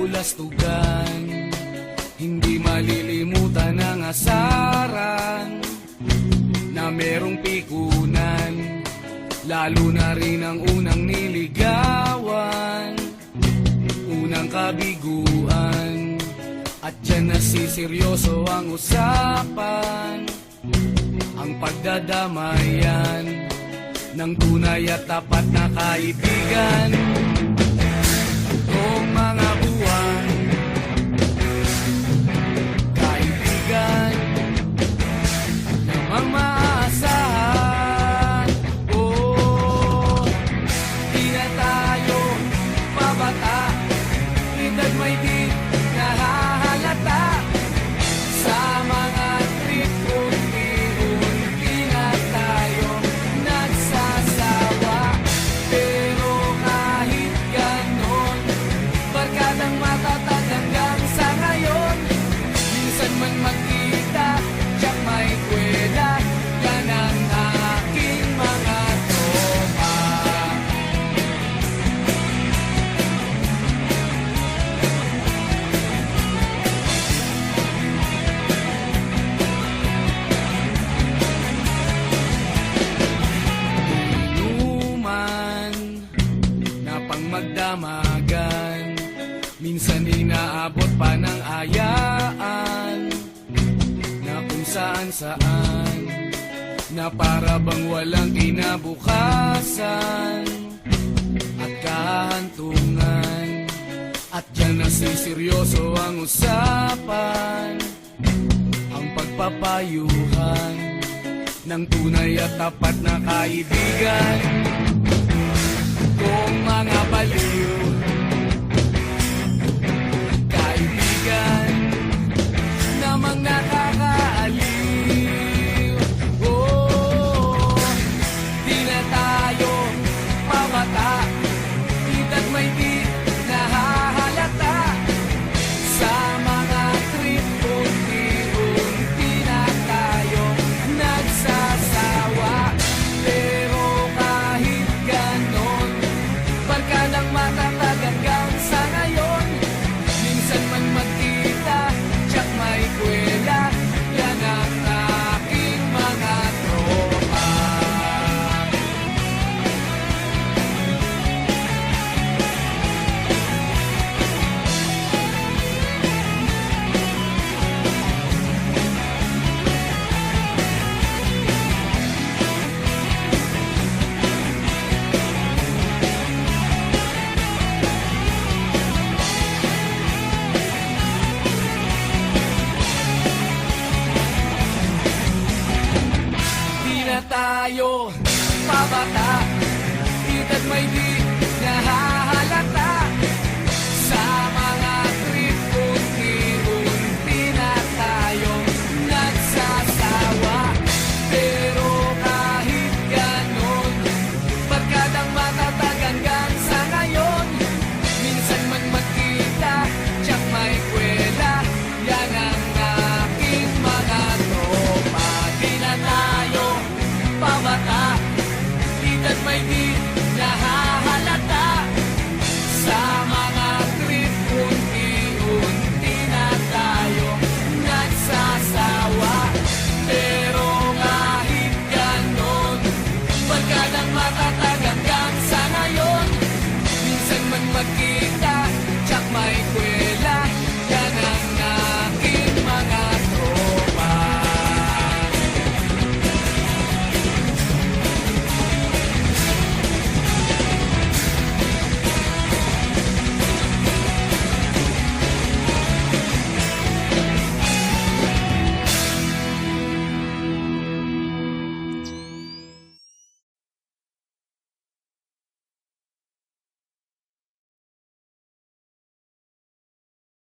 kabulastugan. Hindi malilimutan ang asaran na merong pikunan, lalo na rin ang unang niligawan, unang kabiguan. At dyan nasiseryoso ang usapan, ang pagdadamayan ng tunay at tapat na kaibigan. Noong mga buwan, kaibigan namang maasahan. Oh, di na tayo pabata, edad may di nahahalata. Sa mga trip unti-unti na tayo nagsasawa. Pero kahit ganon, barkadang matatag hanggang sa ngayon. Minsan man magkita, tiyak may kwela, yan ang aking mga tropa. Inuman na pang magdamagan, minsan inaabot pa ng ayaan, na kung saan-saan, na para bang walang kinabukasan at kahantungan. At dyan nasiseryoso ang usapan, ang pagpapayuhan ng tunay at tapat na kaibigan. Kung mga baliw, kaibigan namang nakakaaliw. Oh, di na tayo pabata, edad may di nahahalata. Sa mga trip unti-unti na tayo nagsasawa. Pero kahit ganon, barkadang matatag hanggang sa ngayon. Minsan man magkita, tiyak may kwela, yan ang aking mga tropa. Di na tayo pabata, edad may di